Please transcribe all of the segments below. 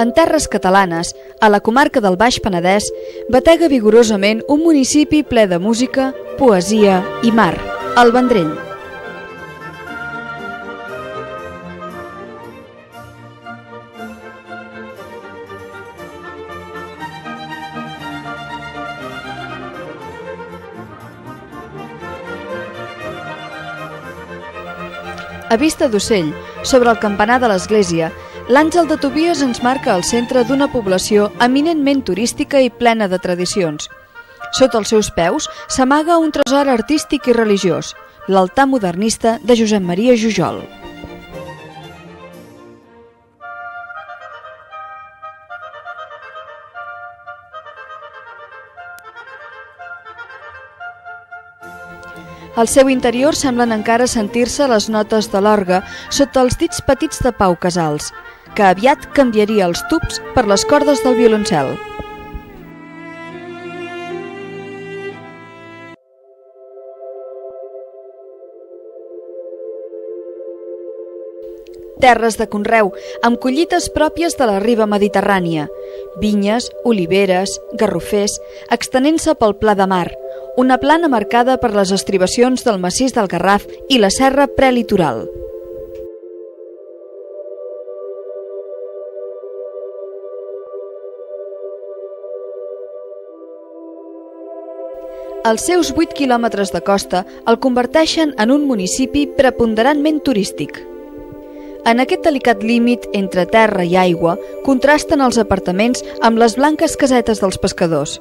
En terres catalanes, a la comarca del Baix Penedès, batega vigorosament un municipi ple de música, poesia i mar, el Vendrell. A vista d'ocell, sobre el campanar de l'església, l'Àngel de Tobies ens marca el centre d'una població eminentment turística i plena de tradicions. Sota els seus peus s'amaga un tresor artístic i religiós, l'altar modernista de Josep Maria Jujol. Al seu interior semblen encara sentir-se les notes de l'orgue sota els dits petits de Pau Casals, que aviat canviaria els tubs per les cordes del violoncel. Terres de conreu, amb collites pròpies de la riba mediterrània, vinyes, oliveres, garrofers, extenent-se pel Pla de Mar, una plana marcada per les estribacions del massís del Garraf i la serra prelitoral. Els seus 8 quilòmetres de costa el converteixen en un municipi preponderantment turístic. En aquest delicat límit entre terra i aigua contrasten els apartaments amb les blanques casetes dels pescadors.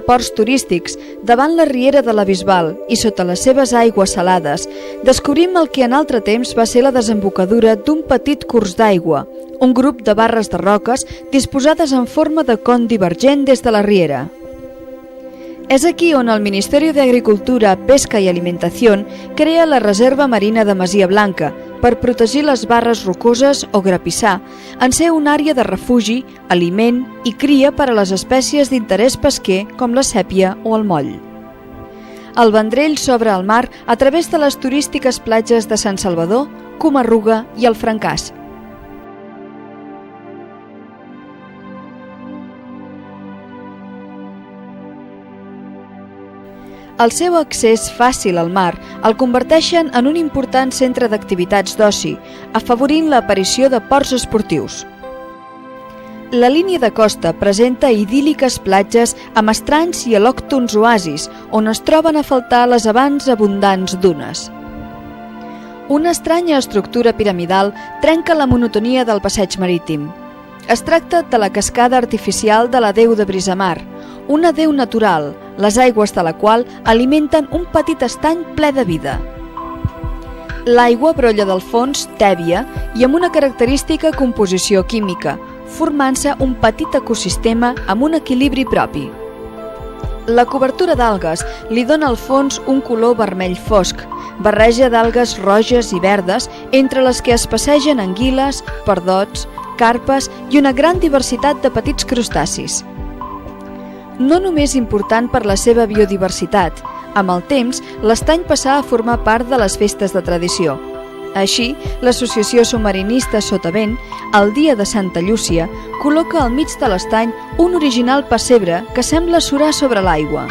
Ports turístics, davant la riera de la Bisbal i sota les seves aigües salades, descobrim el que en altre temps va ser la desembocadura d'un petit curs d'aigua, un grup de barres de roques disposades en forma de con divergent des de la riera. És aquí on el Ministeri d'Agricultura, Pesca i Alimentació crea la Reserva Marina de Masia Blanca per protegir les barres rocoses o grapissar, en ser una àrea de refugi, aliment i cria per a les espècies d'interès pesquer com la sèpia o el moll. El Vendrell s'obre al mar a través de les turístiques platges de Sant Salvador, Comarruga i el Francàs. El seu accés fàcil al mar el converteixen en un important centre d'activitats d'oci, afavorint l'aparició de ports esportius. La línia de costa presenta idíl·liques platges amb estranys i al·lòctons oasis, on es troben a faltar les abans abundants dunes. Una estranya estructura piramidal trenca la monotonia del passeig marítim. Es tracta de la cascada artificial de la Deu de Brisamar, una deu natural, les aigües de la qual alimenten un petit estany ple de vida. L'aigua brolla del fons tèbia i amb una característica composició química, formant-se un petit ecosistema amb un equilibri propi. La cobertura d'algues li dona al fons un color vermell fosc, barreja d'algues roges i verdes entre les que es passegen anguiles, perdots, carpes i una gran diversitat de petits crustacis. No només important per la seva biodiversitat, amb el temps l'estany passà a formar part de les festes de tradició. Així, l'Associació Submarinista Sotavent, el dia de Santa Llúcia, col·loca al mig de l'estany un original pessebre que sembla surar sobre l'aigua.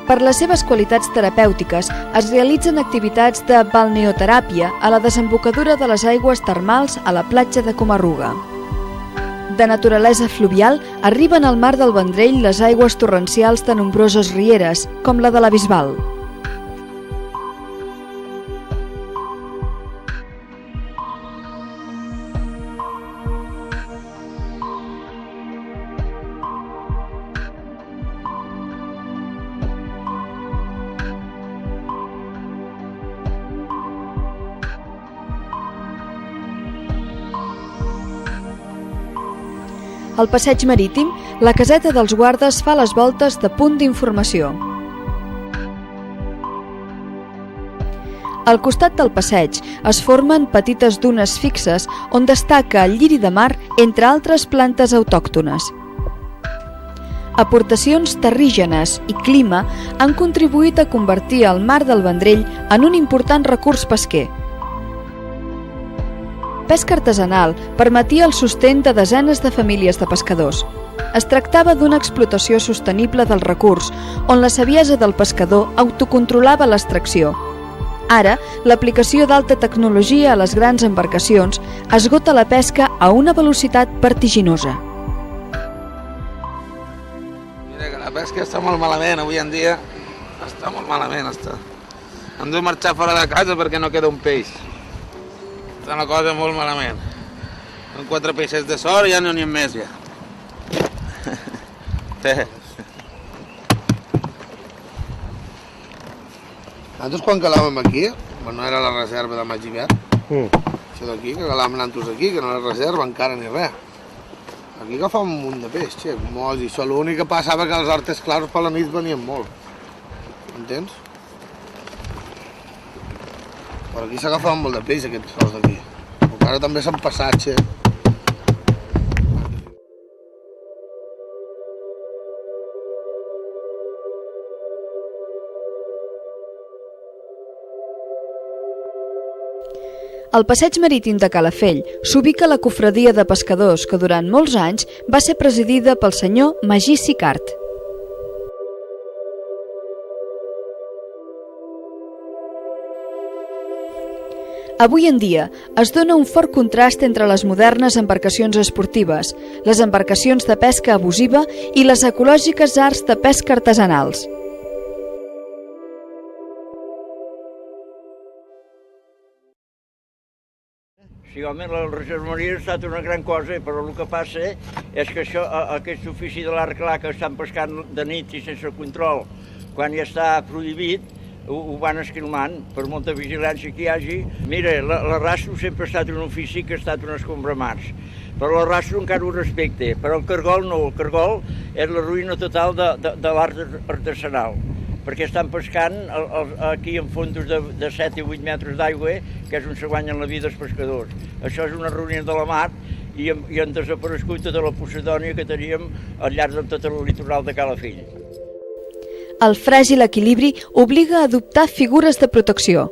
Per les seves qualitats terapèutiques es realitzen activitats de balneoteràpia a la desembocadura de les aigües termals a la platja de Comarruga. De naturalesa fluvial, arriben al mar del Vendrell les aigües torrencials de nombroses rieres, com la de la Bisbal. Al passeig marítim, la caseta dels guardes fa les voltes de punt d'informació. Al costat del passeig es formen petites dunes fixes on destaca el lliri de mar entre altres plantes autòctones. aportacions terrígenes i clima han contribuït a convertir el mar del Vendrell en un important recurs pesquer. Pesca artesanal permetia el sostén de desenes de famílies de pescadors. Es tractava d'una explotació sostenible del recurs, on la saviesa del pescador autocontrolava l'extracció. Ara, l'aplicació d'alta tecnologia a les grans embarcacions esgota la pesca a una velocitat vertiginosa. Mira que la pesca està molt malament avui en dia. Està molt malament, està. Hem de marxar fora de casa perquè no queda un peix. Està una cosa molt malament. Amb 4 peixets de sort ja no n'hi ha més, ja. Nosaltres quan calàvem aquí, quan no era la reserva de maig i hivern, això d'aquí, que calàvem nantos aquí, que no era reserva encara ni res. Aquí agafàvem un munt de peix, molts, i això l'únic que passava que els hortes clars per la nit venien molt. Entens? Però aquí s'agafaven molt de peix, aquests sols d'aquí. Encara també s'han passat, Al passeig marítim de Calafell s'ubica la cofradia de pescadors que durant molts anys va ser presidida pel senyor Magí Sicart. Avui en dia es dona un fort contrast entre les modernes embarcacions esportives, les embarcacions de pesca abusiva i les ecològiques arts de pesca artesanals. Sí, home, la reservoria ha estat una gran cosa, però el que passa és que això, aquest ofici de l'arc clar que estan pescant de nit i sense control, quan ja està prohibit, ho van esquilmant per molta vigilància que hi hagi. Mira, l'arrastro sempre ha estat un ofici que ha estat un escombramars, però l'arrastro encara ho respecte, però el cargol no, el cargol és la ruïna total de l'art artesanal, perquè estan pescant aquí en fondos de 7 i 8 metres d'aigua, que és on se guanyen la vida els pescadors. Això és una ruïna de la mar i han desaparegut tota la Posidònia que teníem al llarg de tot el litoral de Calafell. El fràgil equilibri obliga a adoptar figures de protecció.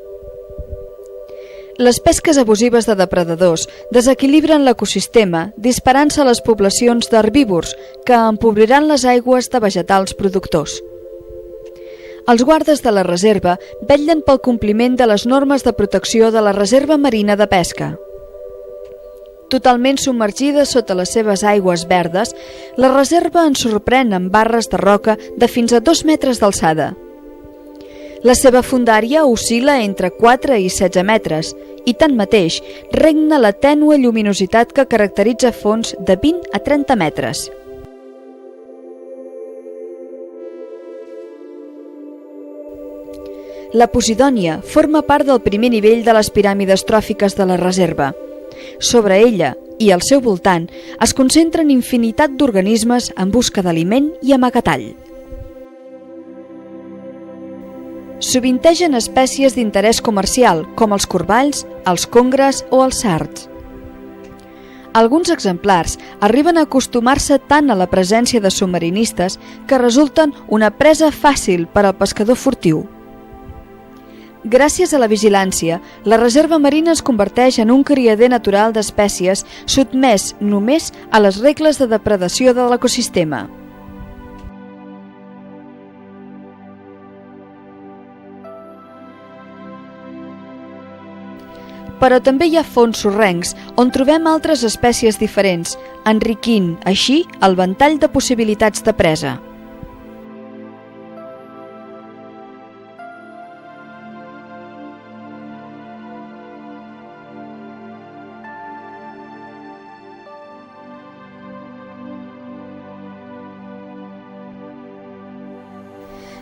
Les pesques abusives de depredadors desequilibren l'ecosistema, disparant-se les poblacions d'herbívors que empobriran les aigües de vegetals productors. Els guardes de la reserva vetllen pel compliment de les normes de protecció de la Reserva Marina de Pesca. Totalment submergida sota les seves aigües verdes, la reserva ens sorprèn amb barres de roca de fins a 2 metres d'alçada. La seva fondària oscil·la entre 4 i 16 metres i, tanmateix, regna la tènue lluminositat que caracteritza fons de 20 a 30 metres. La Posidònia forma part del primer nivell de les piràmides tròfiques de la reserva. Sobre ella i al seu voltant es concentren infinitat d'organismes en busca d'aliment i amagatall. Sovintegen espècies d'interès comercial, com els corballs, els congres o els sards. Alguns exemplars arriben a acostumar-se tant a la presència de submarinistes que resulten una presa fàcil per al pescador furtiu. Gràcies a la vigilància, la reserva marina es converteix en un criader natural d'espècies sotmès només a les regles de depredació de l'ecosistema. Però també hi ha fons sorrencs on trobem altres espècies diferents, enriquint, així, el ventall de possibilitats de presa.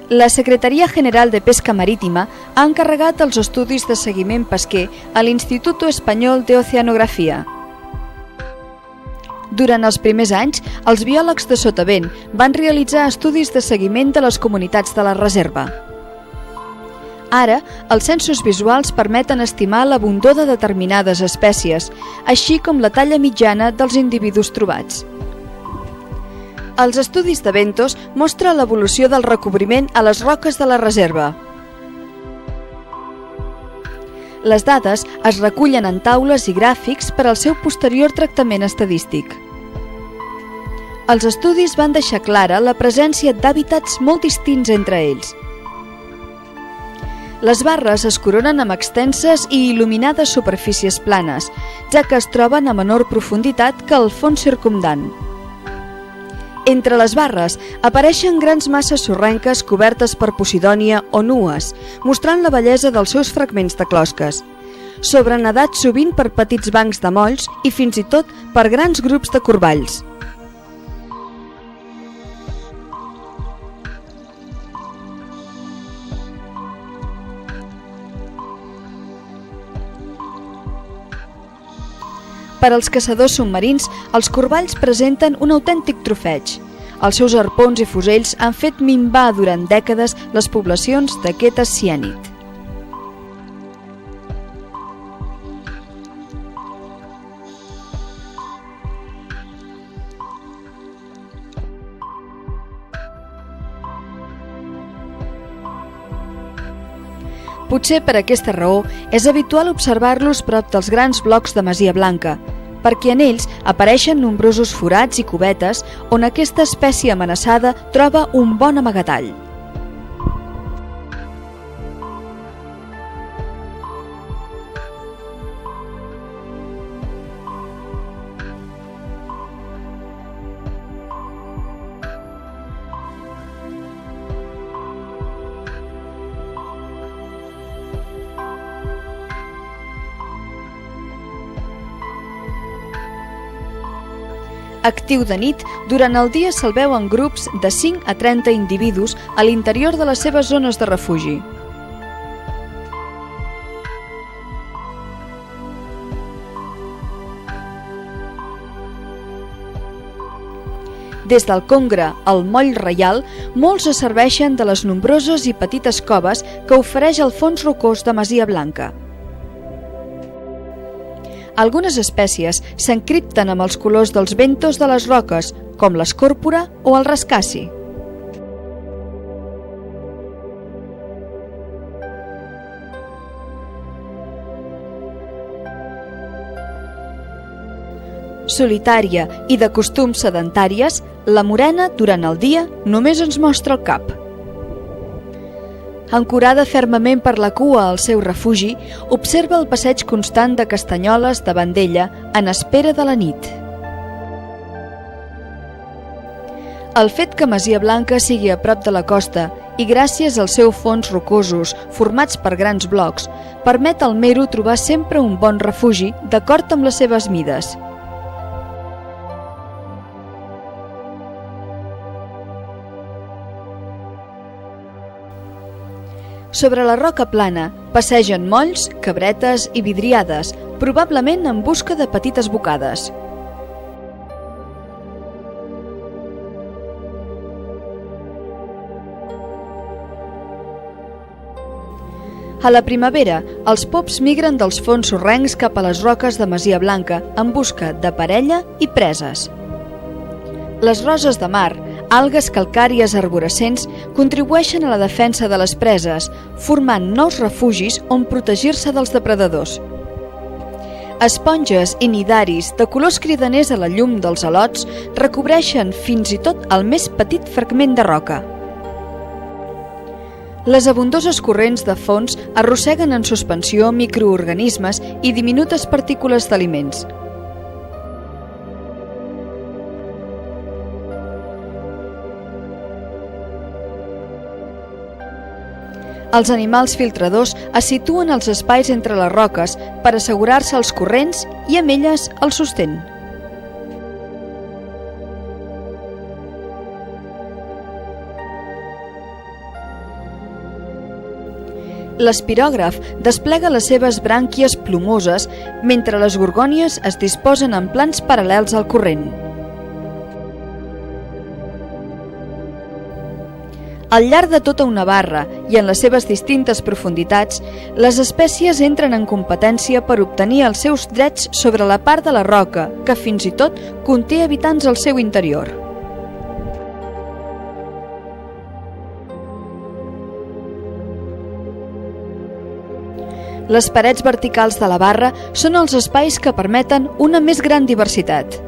La Secretaria General de Pesca Marítima ha encarregat els estudis de seguiment pesquer a l'Instituto Espanyol de Oceanografia. Durant els primers anys, els biòlegs de sotavent van realitzar estudis de seguiment de les comunitats de la reserva. Ara, els censos visuals permeten estimar l'abundor de determinades espècies, així com la talla mitjana dels individus trobats. Els estudis de Ventos mostren l'evolució del recobriment a les roques de la reserva. Les dades es recullen en taules i gràfics per al seu posterior tractament estadístic. Els estudis van deixar clara la presència d'hàbitats molt distints entre ells. Les barres es coronen amb extenses i il·luminades superfícies planes, ja que es troben a menor profunditat que el fons circumdant. Entre les barres apareixen grans masses sorrenques cobertes per posidònia o nues, mostrant la bellesa dels seus fragments de closques, sobrenadats sovint per petits bancs de molls i fins i tot per grans grups de corballs. Per als caçadors submarins, els corballs presenten un autèntic trofeig. Els seus arpons i fusells han fet minvar durant dècades les poblacions d'aquest ciànid. Potser per aquesta raó és habitual observar-los prop dels grans blocs de Masia Blanca, perquè en ells apareixen nombrosos forats i cubetes on aquesta espècie amenaçada troba un bon amagatall. Actiu de nit, durant el dia se'l veu en grups de 5 a 30 individus a l'interior de les seves zones de refugi. Des del Congre al Moll Reial, molts es serveixen de les nombroses i petites coves que ofereix el fons rocós de Masia Blanca. Algunes espècies s'encripten amb els colors dels ventos de les roques, com l'escòrpora o el rascassi. Solitària i de costums sedentàries, la morena, durant el dia, només ens mostra el cap. Ancorada fermament per la cua al seu refugi, observa el passeig constant de castanyoles davant d'ella en espera de la nit. El fet que Masia Blanca sigui a prop de la costa i gràcies als seus fons rocosos formats per grans blocs, permet al mero trobar sempre un bon refugi d'acord amb les seves mides. Sobre la roca plana passegen molls, cabretes i vidriades, probablement en busca de petites bocades. A la primavera, els pops migren dels fons sorrencs cap a les roques de Masia Blanca en busca de parella i preses. Les roses de mar, algues calcàries arborescents, contribueixen a la defensa de les preses, formant nous refugis on protegir-se dels depredadors. Esponges i nidaris de colors cridaners a la llum dels alots recobreixen fins i tot el més petit fragment de roca. Les abundoses corrents de fons arrosseguen en suspensió microorganismes i diminutes partícules d'aliments. Els animals filtradors es situen als espais entre les roques per assegurar-se els corrents i amb elles el sostén. L'espirògraf desplega les seves brànquies plomoses mentre les gorgònies es disposen en plans paral·lels al corrent. Al llarg de tota una barra i en les seves distintes profunditats, les espècies entren en competència per obtenir els seus drets sobre la part de la roca que fins i tot conté habitants al seu interior. Les parets verticals de la barra són els espais que permeten una més gran diversitat.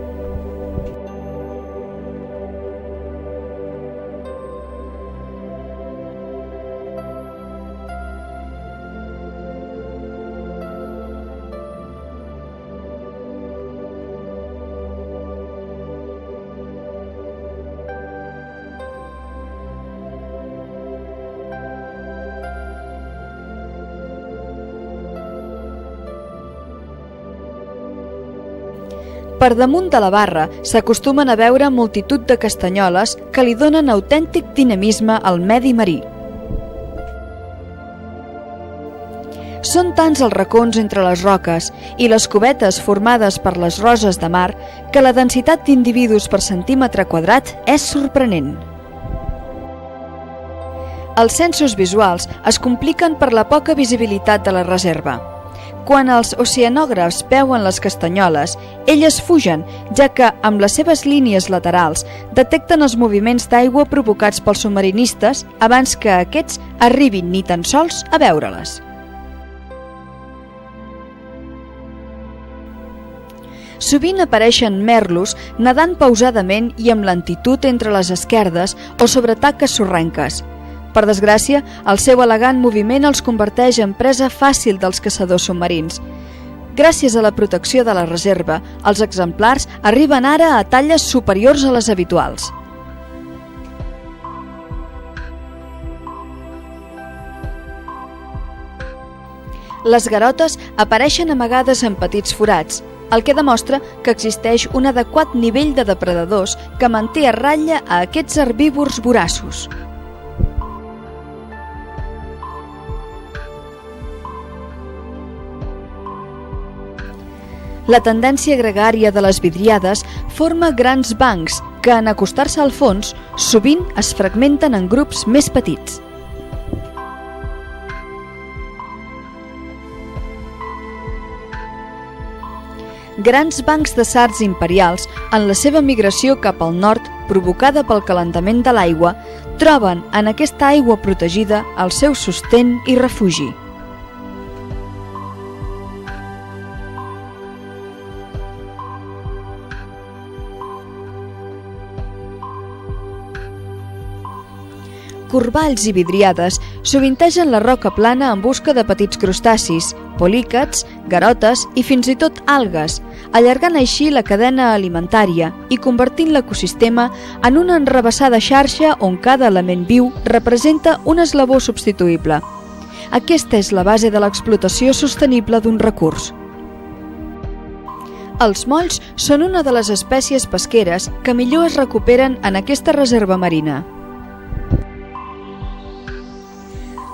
Per damunt de la barra s'acostumen a veure multitud de castanyoles que li donen autèntic dinamisme al medi marí. Són tants els racons entre les roques i les cubetes formades per les roses de mar que la densitat d'individus per centímetre quadrat és sorprenent. Els censos visuals es compliquen per la poca visibilitat de la reserva. Quan els oceanògrafs veuen les castanyoles, elles fugen, ja que, amb les seves línies laterals, detecten els moviments d'aigua provocats pels submarinistes abans que aquests arribin ni tan sols a veure-les. Sovint apareixen merlos nedant pausadament i amb lentitud entre les esquerdes o sobre taques sorrenques. Per desgràcia, el seu elegant moviment els converteix en presa fàcil dels caçadors submarins. Gràcies a la protecció de la reserva, els exemplars arriben ara a talles superiors a les habituals. Les garotes apareixen amagades en petits forats, el que demostra que existeix un adequat nivell de depredadors que manté a ratlla a aquests herbívors voraços. La tendència gregària de les vidriades forma grans bancs que, en acostar-se al fons, sovint es fragmenten en grups més petits. Grans bancs de sards imperials, en la seva migració cap al nord, provocada pel calentament de l'aigua, troben en aquesta aigua protegida el seu sostén i refugi. Corballs i vidriades sovintegen la roca plana en busca de petits crustacis, polícats, garotes i fins i tot algues, allargant així la cadena alimentària i convertint l'ecosistema en una enrevessada xarxa on cada element viu representa un eslabó substituïble. Aquesta és la base de l'explotació sostenible d'un recurs. Els molls són una de les espècies pesqueres que millor es recuperen en aquesta reserva marina.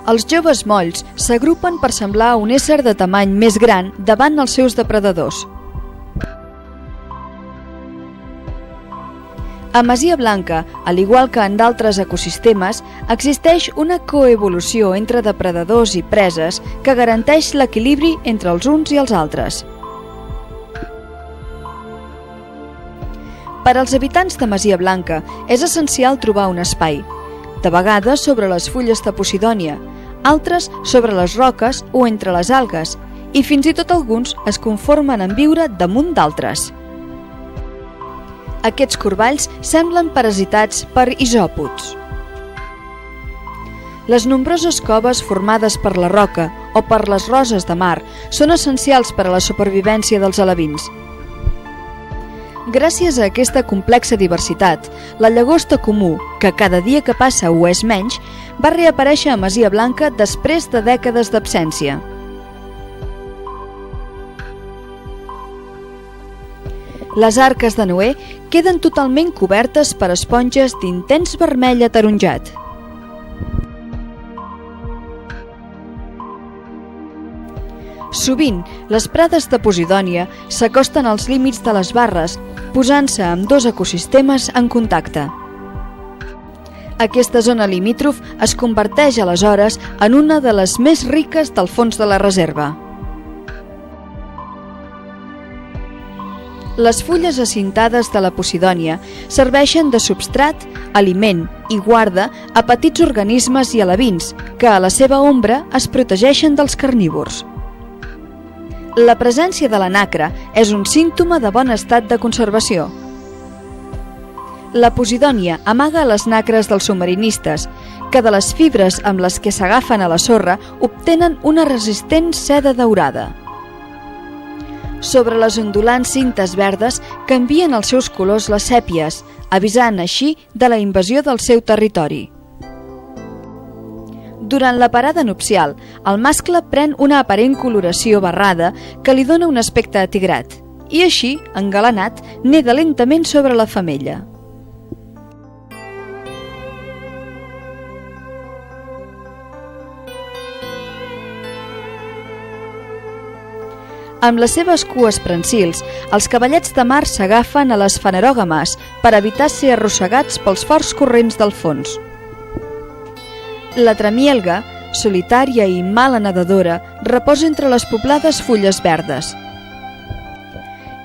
Els joves molls s'agrupen per semblar un ésser de tamany més gran davant els seus depredadors. A Masia Blanca, al igual que en d'altres ecosistemes, existeix una coevolució entre depredadors i preses que garanteix l'equilibri entre els uns i els altres. Per als habitants de Masia Blanca és essencial trobar un espai, de vegades sobre les fulles de Posidònia, altres sobre les roques o entre les algues, i fins i tot alguns es conformen en viure damunt d'altres. Aquests corballs semblen parasitats per isòpods. Les nombroses coves formades per la roca o per les roses de mar són essencials per a la supervivència dels alevins. Gràcies a aquesta complexa diversitat, la llagosta comú, que cada dia que passa ho és menys, va reaparèixer a Masia Blanca després de dècades d'absència. Les arques de Noé queden totalment cobertes per esponges d'intens vermell ataronjat. Sovint, les prades de Posidònia s'acosten als límits de les barres, posant-se amb dos ecosistemes en contacte. Aquesta zona limítrof es converteix aleshores en una de les més riques del fons de la reserva. Les fulles acintades de la Posidònia serveixen de substrat, aliment i guarda a petits organismes i alevins que a la seva ombra es protegeixen dels carnívors. La presència de la nacra és un símptoma de bon estat de conservació. La posidònia amaga les nacres dels submarinistes, que de les fibres amb les que s'agafen a la sorra obtenen una resistent seda daurada. Sobre les ondulants cintes verdes canvien els seus colors les sèpies, avisant així de la invasió del seu territori. Durant la parada nupcial, el mascle pren una aparent coloració barrada que li dona un aspecte atigrat, i així, engalanat, neda lentament sobre la femella. Amb les seves cues prensils, els cavallets de mar s'agafen a les fanerògames per evitar ser arrossegats pels forts corrents del fons. La tramielga, solitària i mala nedadora, reposa entre les poblades fulles verdes.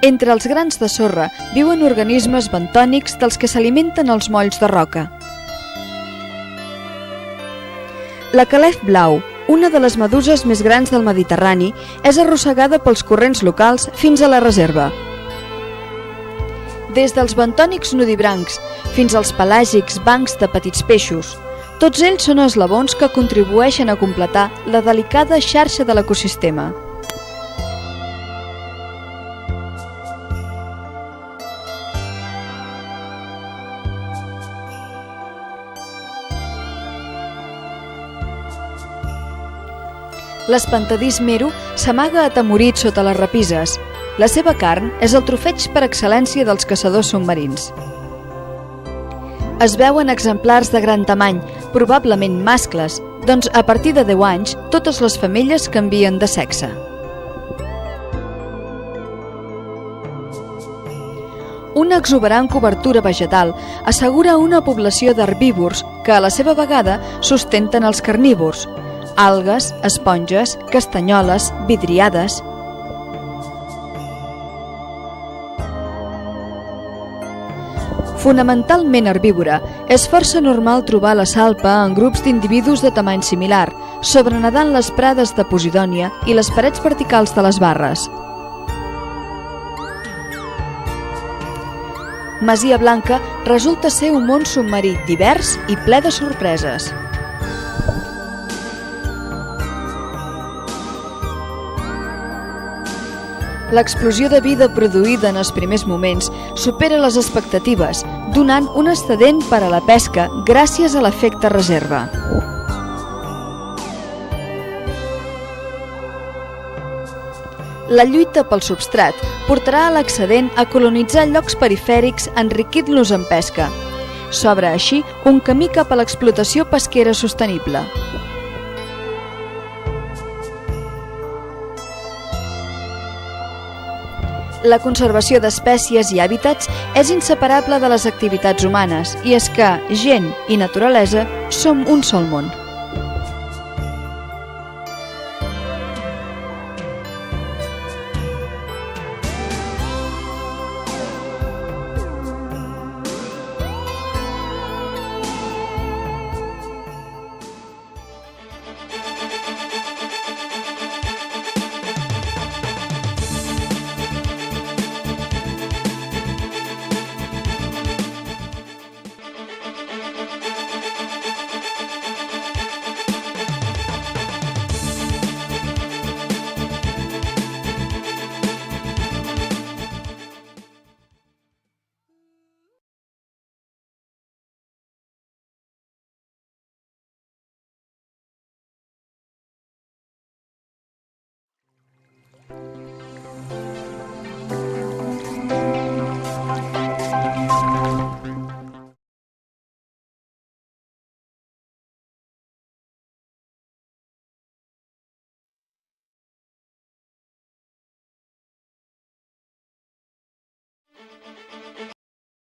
Entre els grans de sorra viuen organismes bentònics dels que s'alimenten els molls de roca. La calef blau, una de les meduses més grans del Mediterrani, és arrossegada pels corrents locals fins a la reserva. Des dels bentònics nudibrancs fins als pelàgics bancs de petits peixos, tots ells són eslabons que contribueixen a completar la delicada xarxa de l'ecosistema. L'espantadís mero s'amaga atemorit sota les repises. La seva carn és el trofeig per excel·lència dels caçadors submarins. Es veuen exemplars de gran tamany, probablement mascles, doncs a partir de 10 anys totes les femelles canvien de sexe. Una exuberant cobertura vegetal assegura una població d'herbívors que a la seva vegada sustenten els carnívors, algues, esponges, castanyoles, vidriades. Fonamentalment herbívora, és força normal trobar la salpa en grups d'individus de tamany similar, sobrenedant les prades de Posidònia i les parets verticals de les barres. Masia Blanca resulta ser un món submarí divers i ple de sorpreses. L'explosió de vida produïda en els primers moments supera les expectatives, donant un excedent per a la pesca gràcies a l'efecte reserva. La lluita pel substrat portarà a l'excedent a colonitzar llocs perifèrics enriquint-los en pesca. S'obre així un camí cap a l'explotació pesquera sostenible. La conservació d'espècies i hàbitats és inseparable de les activitats humanes, i és que gent i naturalesa som un sol món.